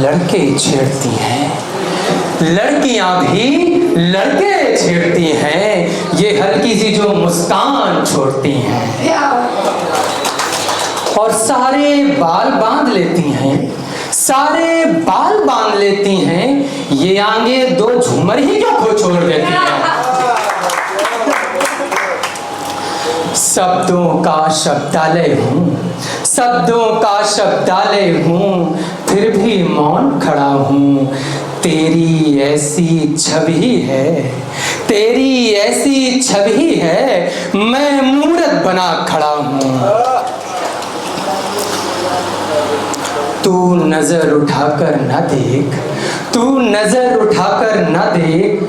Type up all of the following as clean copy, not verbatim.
लड़के छेड़ती हैं, लड़कियां भी लड़के छेड़ती हैं, ये हल्की सी जो मुस्कान छोड़ती हैं और सारे बाल बांध लेती हैं, सारे बाल बांध लेती हैं, ये आगे दो झूमर ही क्यों खो छोड़ देती हैं। शब्दों का शब्दालय हूँ, शब्दों का शब्दालय हूँ, फिर भी मौन खड़ा हूँ। तेरी ऐसी छवि है, तेरी ऐसी छवि है, मैं मूर्त बना खड़ा हूँ। तू नजर उठाकर न देख, तू नजर उठाकर न देख,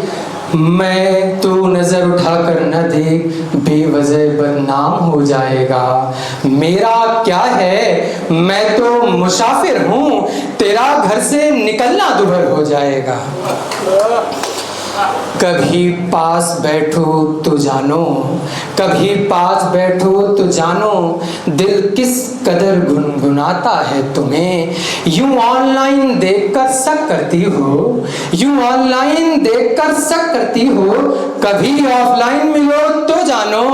तू नजर उठाकर न देख, बेवजह बदनाम हो जाएगा। मेरा क्या है, मैं तो मुसाफिर हूँ, तेरा घर से निकलना दूभर हो जाएगा। कभी पास बैठो तो जानो, कभी पास बैठो तो जानो, दिल किस कदर गुनगुनाता है तुम्हें। यूं ऑनलाइन देखकर शक करती हो, यूं ऑनलाइन देखकर शक करती हो, कभी ऑफलाइन मिलो तो जानो,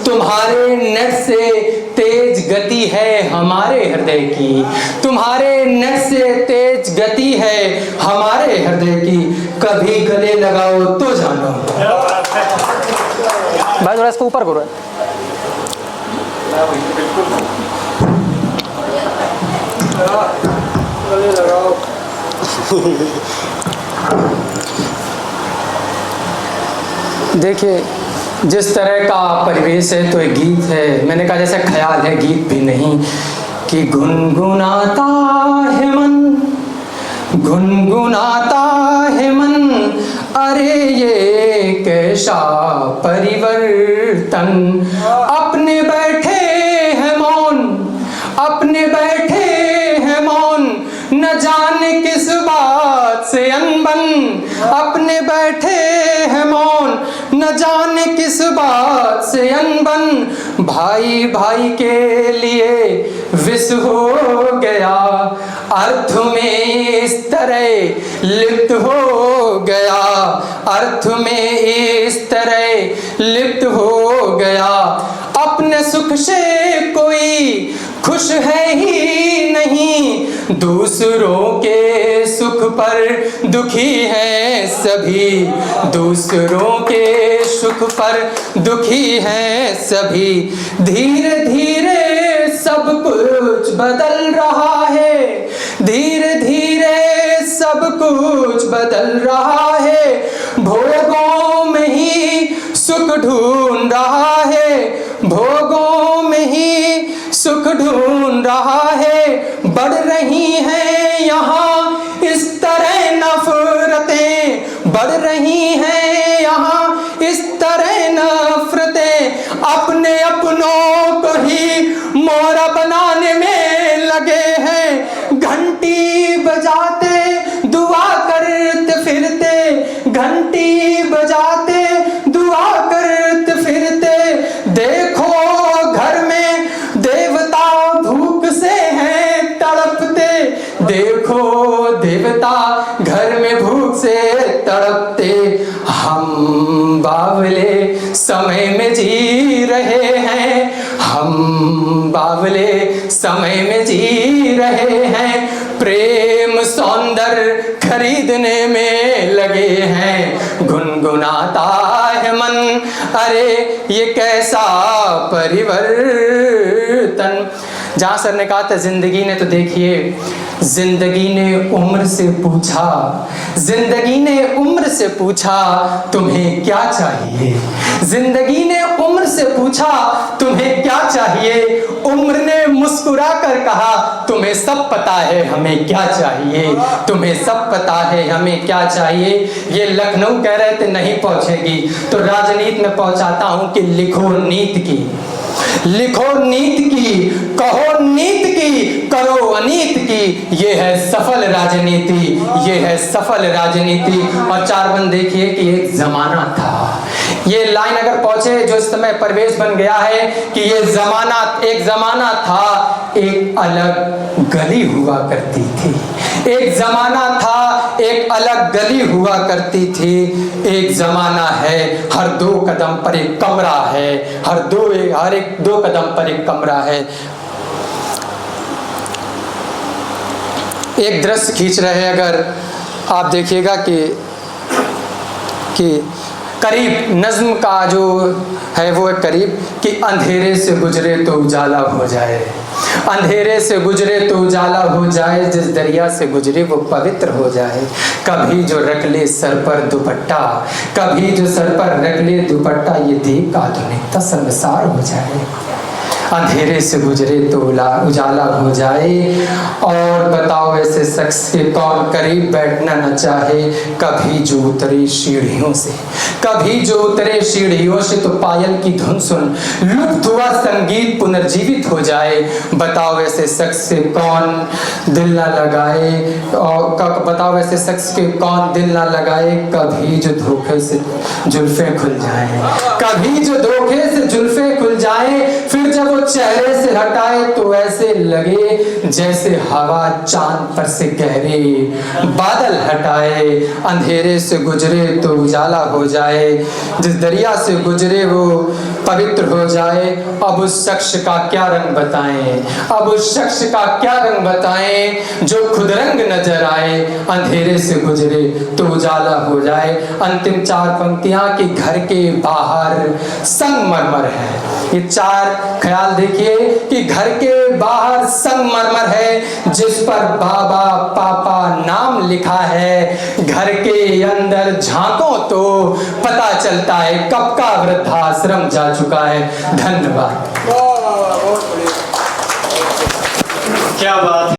तुम्हारे नेट से तेज गति है हमारे हृदय की, तुम्हारे नेट से तेज गति है हमारे हृदय की, कभी गले लगाओ तो जानो। भाई थोड़ा इसको ऊपर करो। गले लगाओ। देखिए जिस तरह का परिवेश है तो एक गीत है, मैंने कहा जैसे ख्याल है गीत भी नहीं, कि गुनगुनाता है मन, गुनगुनाता है मन, अरे ये कैसा परिवर्तन। अपने बैठे हैं मौन, अपने बैठे हैं मौन, न जाने किस बात से अनबन। अपने बैठे हैं मौन, न जाने किस बात से अनबन। भाई भाई के लिए विष हो गया, अर्थ में इस तरह लिप्त हो गया, अर्थ में इस तरह लिप्त हो गया। अपने सुख से कोई खुश है ही नहीं, दूसरों के सुख पर दुखी हैं सभी, दूसरों के सुख पर दुखी हैं सभी। धीरे धीरे सब कुछ बदल रहा है, धीरे धीरे सब कुछ बदल रहा है, भोगों में ही सुख ढूंढ रहा है, भोगों में ही सुख ढूंढ रहा है। बढ़ रही हैं यहाँ इस तरह नफरतें, बढ़ रही हैं यहाँ इस तरह नफरतें, अपने अपनों को ही मोरा बनाने में लगे हैं। घंटी बजाते दुआ करते फिरते, घंटी बजाते दुआ करते फिरते, देखो घर में देवता भूख से हैं तड़पते, देखो देवता घर में भूख से तड़पते। हम बावले समय में जी रहे हैं, हम बावले समय में जी रहे हैं, प्रेम सौंदर्य खरीदने में लगे हैं। गुनगुनाता है मन, अरे ये कैसा परिवर्तन। जहाँ सर ने कहा था जिंदगी ने, तो देखिए जिंदगी ने उम्र से पूछा, जिंदगी ने उम्र से पूछा तुम्हें क्या चाहिए, जिंदगी ने उम्र से पूछा तुम्हें क्या चाहिए। उम्र ने मुस्कुरा कर कहा तुम्हें सब पता है हमें क्या चाहिए, तुम्हें सब पता है हमें क्या चाहिए। ये लखनऊ कह रहे थे नहीं पहुंचेगी, तो राजनीति में पहुंचाता हूं कि लिखो नीत की, लिखो नीत की, कहो नीत की, करो अनीत की, ये है सफल राजनीति, ये है सफल राजनीति। और चार बंद देखिए कि एक जमाना था, ये लाइन अगर पहुंचे जो इस समय परिवेश बन गया है कि ये जमाना, एक जमाना था एक अलग गली हुआ करती थी। एक जमाना था, एक अलग गली हुआ करती थी। एक जमाना है, हर 2 कदम पर एक कमरा है, हर एक 2 कदम पर एक कमरा है। एक दृश्य खींच रहे हैं, अगर आप देखिएगा कि करीब नज्म का जो है वो है करीब कि अंधेरे से गुजरे तो उजाला हो जाए, अंधेरे से गुजरे तो उजाला हो जाए, जिस दरिया से गुजरे वो पवित्र हो जाए। कभी जो रख ले सर पर दुपट्टा, कभी जो सर पर रख ले दुपट्टा, ये देख आधुनिकता संसार हो जाए। अंधेरे से गुजरे तो उजाला हो जाए। और बताओ ऐसे शख्स के कौन करीब बैठना न चाहे। कभी जो उतरे सीढ़ियों से, कभी जो उतरे सीढ़ियों से तो पायल की धुन सुन लुप्त हुआ संगीत पुनर्जीवित हो जाए। बताओ ऐसे शख्स से कौन दिल ना लगाए, और बताओ ऐसे शख्स के कौन दिल ना लगाए। कभी जो धोखे से जुल्फे खुल जाए, कभी जो धोखे से जुल्फे खुल जाए, फिर जब चेहरे से हटाए तो ऐसे लगे जैसे हवा चांद पर से गहरे बादल हटाए। अंधेरे से गुजरे तो उजाला हो जाए, जिस दरिया से गुजरे वो पवित्र हो जाए। अब उस शख्स का क्या रंग बताएं, अब उस शख्स का क्या रंग बताएं जो खुद रंग नजर आए। अंधेरे से गुजरे तो उजाला हो जाए। अंतिम 4 पंक्तियां कि घर के बाहर संगमरमर है। ये 4 ख्याल देखिए कि घर के बाहर संगमरमर है, जिस पर बाबा पापा नाम लिखा है। घर के अंदर झांको तो पता चलता है कब का वृद्धाश्रम जा चुका है। धन्यवाद। क्या बात।